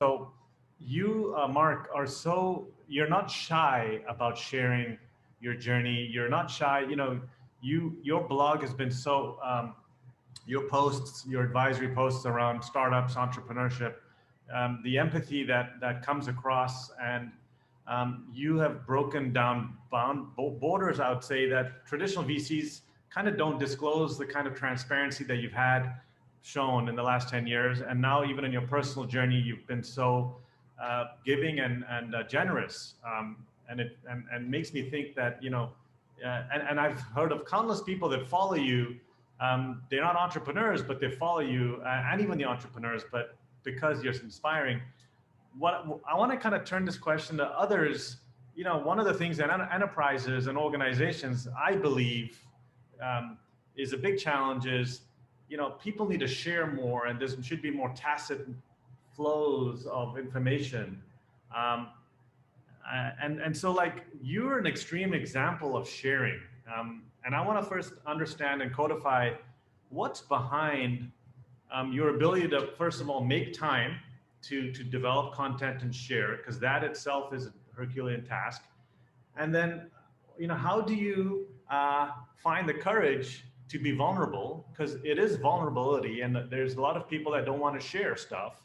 So you, Mark, you're not shy about sharing your journey. You're not shy. Your blog has been your posts, your advisory posts around startups, entrepreneurship, the empathy that comes across, and you have broken down borders. I would say that traditional VCs kind of don't disclose the kind of transparency that you've had shown in the last 10 years, and now even in your personal journey, you've been so giving and generous, and makes me think that and I've heard of countless people that follow you. They're not entrepreneurs, but they follow you, and even the entrepreneurs, but because you're inspiring. What I want to kind of turn this question to others. One of the things that enterprises and organizations, I believe, is a big challenge is, people need to share more, and there should be more tacit flows of information. Um, and so, like, you're an extreme example of sharing. And I want to first understand and codify what's behind your ability to, first of all, make time to develop content and share it, because that itself is a Herculean task. And then, how do you find the courage to be vulnerable? Because it is vulnerability, and there's a lot of people that don't want to share stuff,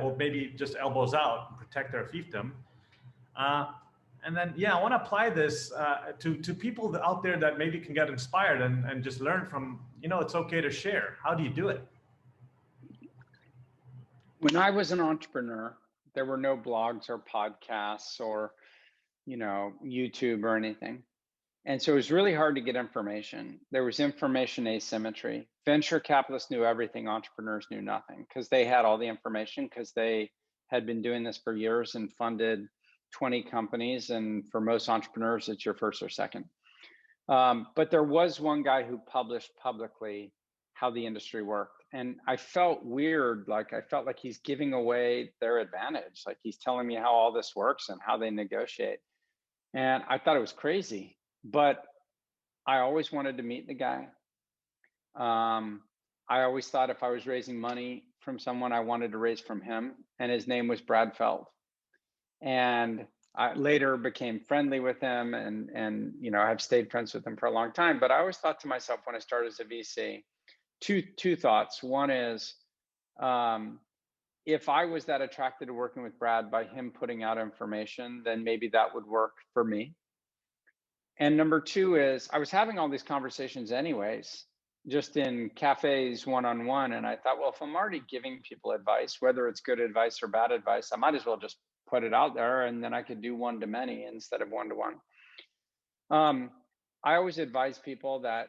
or maybe just elbows out and protect their fiefdom. Uh, and then, yeah, I want to apply this to people out there that maybe can get inspired and just learn from, it's okay to share. How do you do it? When I was an entrepreneur, there were no blogs or podcasts or, YouTube or anything. And so it was really hard to get information. There was information asymmetry. Venture capitalists knew everything, entrepreneurs knew nothing, because they had all the information, because they had been doing this for years and funded 20 companies. And for most entrepreneurs, it's your first or second. But there was one guy who published publicly how the industry worked. And I felt weird, like I felt like he's giving away their advantage. Like he's telling me how all this works and how they negotiate. And I thought it was crazy, but I always wanted to meet the guy. I always thought if I was raising money from someone, I wanted to raise from him. And his name was Brad Feld. And I later became friendly with him, and I've stayed friends with him for a long time. But I always thought to myself when I started as a VC, two thoughts. One is, if I was that attracted to working with Brad by him putting out information, then maybe that would work for me. And number two is, I was having all these conversations anyways, just in cafes one-on-one. And I thought, well, if I'm already giving people advice, whether it's good advice or bad advice, I might as well just put it out there, and then I could do one-to-many instead of one-to-one. I always advise people that,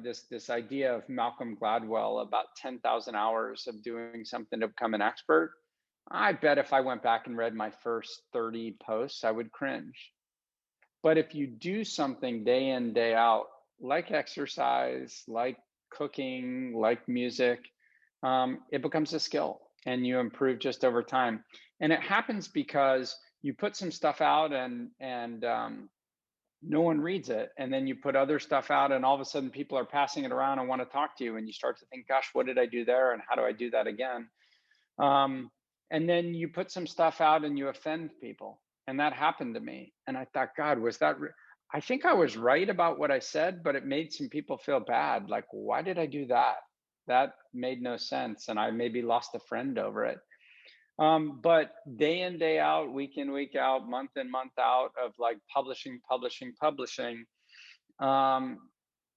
this idea of Malcolm Gladwell about 10,000 hours of doing something to become an expert. I bet if I went back and read my first 30 posts, I would cringe. But if you do something day in, day out, like exercise, like cooking, like music, it becomes a skill, and you improve just over time. And it happens because you put some stuff out and no one reads it. And then you put other stuff out, and all of a sudden people are passing it around and want to talk to you. And you start to think, gosh, what did I do there? And how do I do that again? And then you put some stuff out and you offend people. And that happened to me. And I thought, God, was that, I think I was right about what I said, but it made some people feel bad. Like, why did I do that? That made no sense. And I maybe lost a friend over it. But day in, day out, week in, week out, month in, month out of like publishing,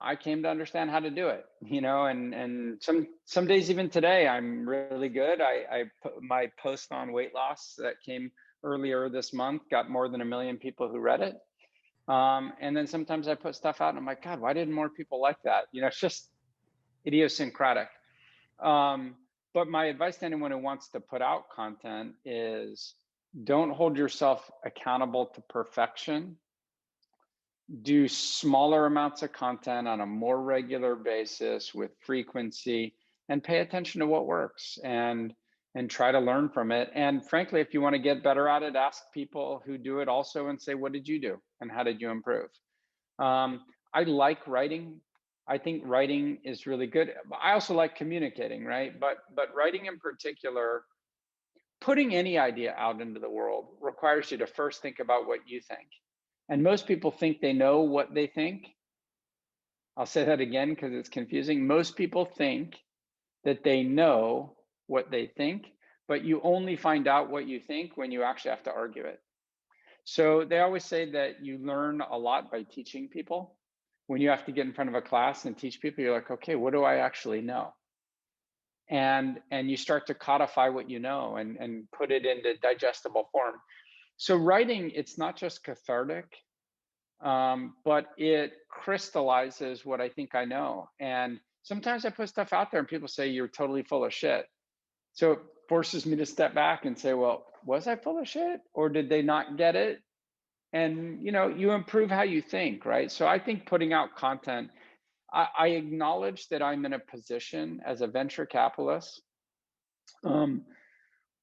I came to understand how to do it, and some days, even today, I'm really good. I put my post on weight loss that came earlier this month, got more than 1 million people who read it. And then sometimes I put stuff out and I'm like, God, why didn't more people like that? It's just idiosyncratic. But my advice to anyone who wants to put out content is, don't hold yourself accountable to perfection. Do smaller amounts of content on a more regular basis with frequency, and pay attention to what works and try to learn from it. And frankly, if you want to get better at it, ask people who do it also and say, what did you do and how did you improve? I like writing. I think writing is really good. I also like communicating, right? But writing in particular putting any idea out into the world requires you to first think about what you think. And most people think they know what they think. I'll say that again because it's confusing. Most people think that they know what they think, but you only find out what you think when you actually have to argue it. So they always say that you learn a lot by teaching people. When you have to get in front of a class and teach people, you're like, okay, what do I actually know? And you start to codify what you know and put it into digestible form. So writing, it's not just cathartic, but it crystallizes what I think I know. And sometimes I put stuff out there and people say, you're totally full of shit. So it forces me to step back and say, well, was I full of shit or did they not get it? And, you improve how you think, right? So I think putting out content, I acknowledge that I'm in a position as a venture capitalist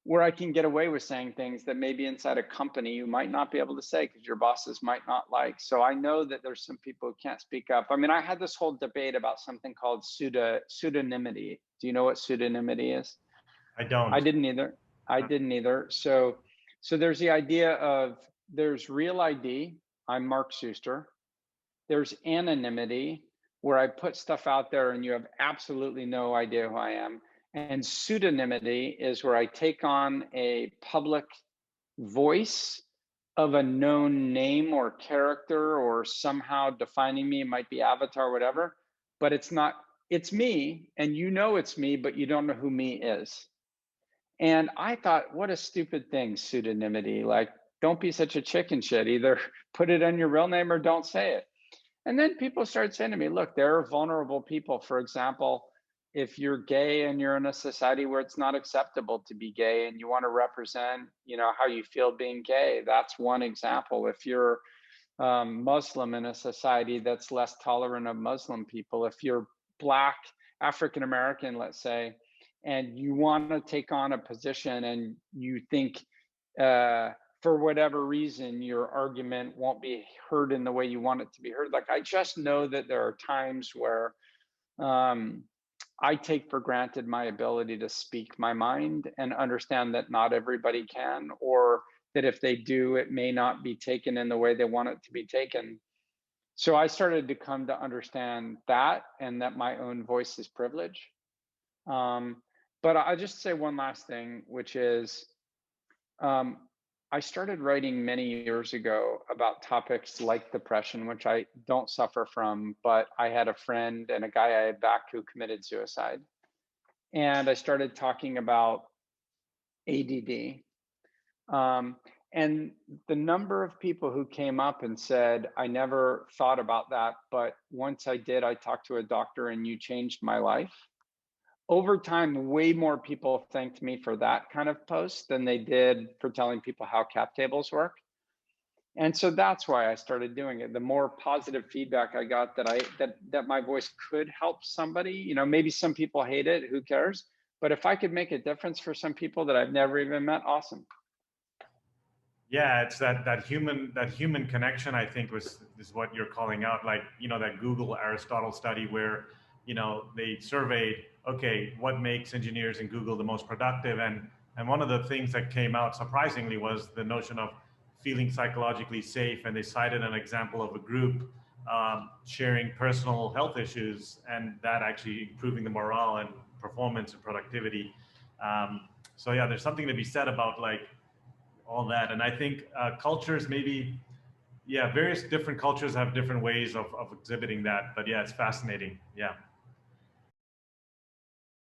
where I can get away with saying things that maybe inside a company you might not be able to say because your bosses might not like. So I know that there's some people who can't speak up. I mean, I had this whole debate about something called pseudonymity. Do you know what pseudonymity is? I don't. I didn't either. So there's the idea of there's real ID. I'm Mark Suster. There's anonymity, where I put stuff out there and you have absolutely no idea who I am. And pseudonymity is where I take on a public voice of a known name or character or somehow defining me. It might be avatar or whatever, but it's not, it's me and it's me, but you don't know who me is. And I thought, what a stupid thing, pseudonymity. Like, don't be such a chicken shit. Either put it on your real name or don't say it. And then people started saying to me, look, there are vulnerable people. For example, if you're gay and you're in a society where it's not acceptable to be gay and you want to represent, how you feel being gay, that's one example. If you're Muslim in a society that's less tolerant of Muslim people, if you're Black, African American, let's say, and you want to take on a position and you think, for whatever reason, your argument won't be heard in the way you want it to be heard. Like, I just know that there are times where I take for granted my ability to speak my mind and understand that not everybody can, or that if they do, it may not be taken in the way they want it to be taken. So I started to come to understand that, and that my own voice is privilege. But I'll just say one last thing, which is, I started writing many years ago about topics like depression, which I don't suffer from, but I had a friend and a guy I had back who committed suicide. And I started talking about ADD. And the number of people who came up and said, I never thought about that, but once I did, I talked to a doctor and you changed my life. Over time, way more people thanked me for that kind of post than they did for telling people how cap tables work. And so that's why I started doing it. The more positive feedback I got that my voice could help somebody, maybe some people hate it, who cares? But if I could make a difference for some people that I've never even met, awesome. Yeah, it's that human connection, I think, is what you're calling out. Like, that Google Aristotle study where, they surveyed, okay, what makes engineers in Google the most productive? And one of the things that came out surprisingly was the notion of feeling psychologically safe. And they cited an example of a group sharing personal health issues, and that actually improving the morale and performance and productivity. So yeah, there's something to be said about like all that. And I think cultures maybe, various different cultures have different ways of exhibiting that. But yeah, it's fascinating. Yeah.